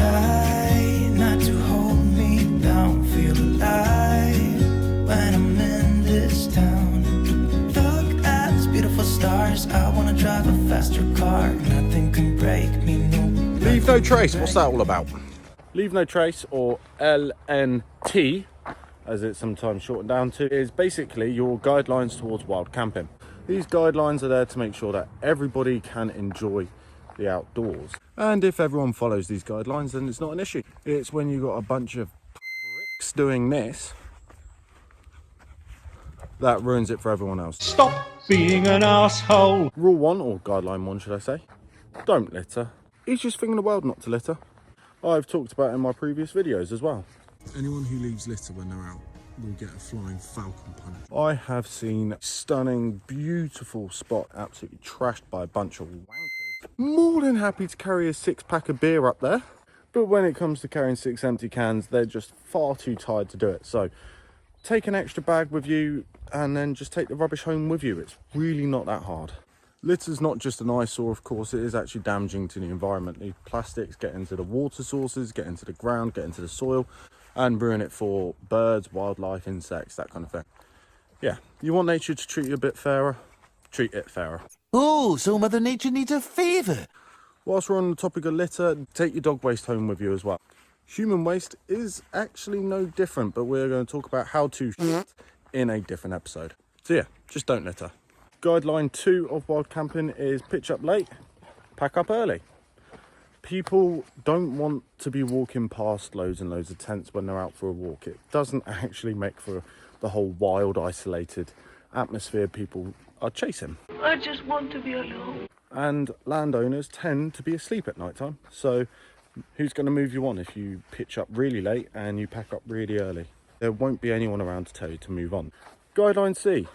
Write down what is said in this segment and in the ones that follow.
try not to hold me down. Feel alive when I'm in this town. Look at these beautiful stars. I wanna drive a faster car. Nothing can break me, no. Leave no trace, what's that all about? Leave no trace, or LNT, as it's sometimes shortened down to, is basically your guidelines towards wild camping. These guidelines are there to make sure that everybody can enjoy the outdoors. And if everyone follows these guidelines, then it's not an issue. It's when you've got a bunch of pricks doing this that ruins it for everyone else. Stop being an asshole. Rule 1, or guideline 1 should I say, don't litter. Easiest thing in the world not to litter. I've talked about it in my previous videos as well. Anyone who leaves litter when they're out will get a flying falcon punch. I have seen stunning, beautiful spot absolutely trashed by a bunch of wankers. More than happy to carry a 6-pack of beer up there, but when it comes to carrying 6 empty cans, they're just far too tired to do it. So take an extra bag with you and then just take the rubbish home with you. It's really not that hard. Litter's not just an eyesore, of course, it is actually damaging to the environment. The plastics get into the water sources, get into the ground, get into the soil, and ruin it for birds, wildlife, insects, that kind of thing. Yeah, you want nature to treat you a bit fairer, treat it fairer. Oh, so Mother Nature needs a favour. Whilst we're on the topic of litter, take your dog waste home with you as well. Human waste is actually no different, but we're going to talk about how to shit in a different episode. So yeah, just don't litter. Guideline 2 of wild camping is pitch up late, pack up early. People don't want to be walking past loads and loads of tents when they're out for a walk. It doesn't actually make for the whole wild, isolated atmosphere people are chasing. I just want to be alone. And landowners tend to be asleep at night time. So who's going to move you on if you pitch up really late and you pack up really early? There won't be anyone around to tell you to move on. Guideline C,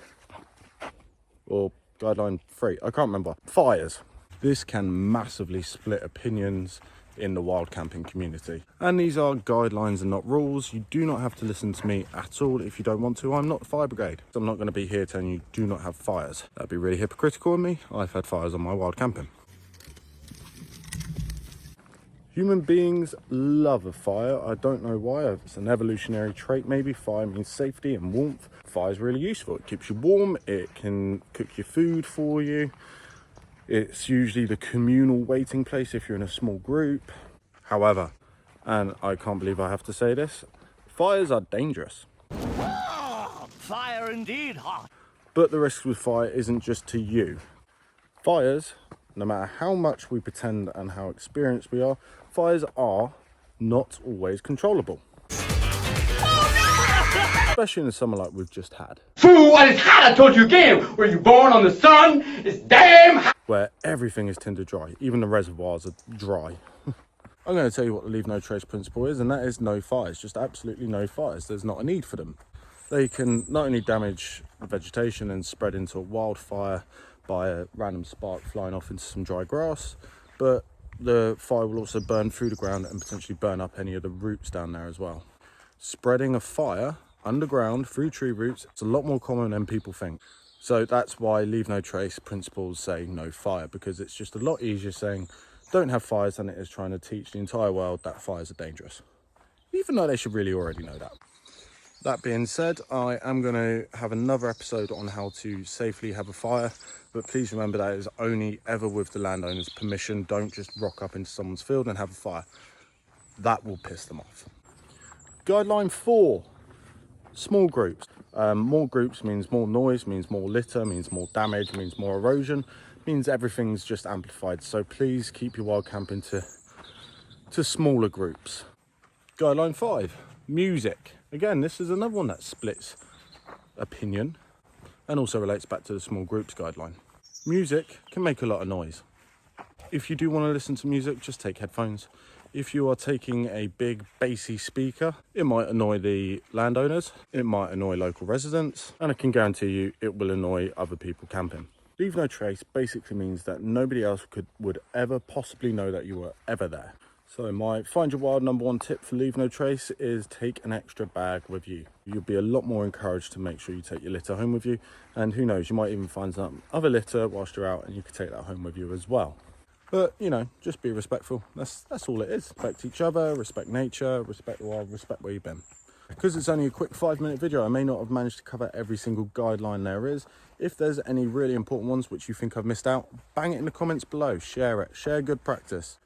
or guideline 3, I can't remember. Fires. This can massively split opinions in the wild camping community. And these are guidelines and not rules. You do not have to listen to me at all if you don't want to. I'm not the fire brigade. I'm not going to be here telling you do not have fires. That'd be really hypocritical of me. I've had fires on my wild camping. Human beings love a fire. I don't know why. It's an evolutionary trait maybe. Fire means safety and warmth. Fire is really useful. It keeps you warm. It can cook your food for you. It's usually the communal waiting place if you're in a small group. However, and I can't believe I have to say this, fires are dangerous. Oh, fire indeed, hot. But the risk with fire isn't just to you. Fires, no matter how much we pretend and how experienced we are, fires are not always controllable. Especially in a summer like we've just had. Fool, what is hot? I told you again. Were you born on the sun? It's damn hot. Where everything is tinder dry. Even the reservoirs are dry. I'm going to tell you what the leave no trace principle is, and that is no fires. Just absolutely no fires. There's not a need for them. They can not only damage the vegetation and spread into a wildfire by a random spark flying off into some dry grass, but the fire will also burn through the ground and potentially burn up any of the roots down there as well. Spreading a fire underground through tree roots, it's a lot more common than people think. So that's why leave no trace principles say no fire, because it's just a lot easier saying don't have fires than it is trying to teach the entire world that fires are dangerous, even though they should really already know that. That being said, I am going to have another episode on how to safely have a fire, but please remember that is only ever with the landowner's permission. Don't just rock up into someone's field and have a fire. That will piss them off. Guideline 4, small groups. More groups means more noise, means more litter, means more damage, means more erosion, means everything's just amplified. So please keep your wild camping to smaller groups. Guideline 5, music. Again, this is another one that splits opinion and also relates back to the small groups guideline. Music can make a lot of noise. If you do want to listen to music, just take headphones. If you are taking a big bassy speaker, it might annoy the landowners, it might annoy local residents, and I can guarantee you it will annoy other people camping. Leave no trace basically means that nobody else would ever possibly know that you were ever there. So my Find Your Wild #1 tip for leave no trace is take an extra bag with you. You'll be a lot more encouraged to make sure you take your litter home with you, and who knows, you might even find some other litter whilst you're out and you can take that home with you as well. But, you know, just be respectful. That's all it is. Respect each other, respect nature, respect the world, respect where you've been. Because it's only a quick 5-minute video, I may not have managed to cover every single guideline there is. If there's any really important ones which you think I've missed out, bang it in the comments below. Share it. Share good practice.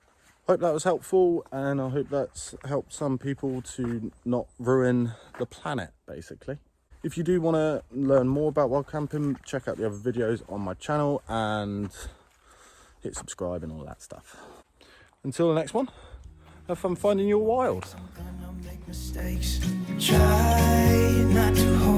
Hope that was helpful, and I hope that's helped some people to not ruin the planet, basically. If you do want to learn more about wild camping, check out the other videos on my channel and hit subscribe and all that stuff. Until the next one, have fun finding your wild. I'm gonna make mistakes. Try not to hold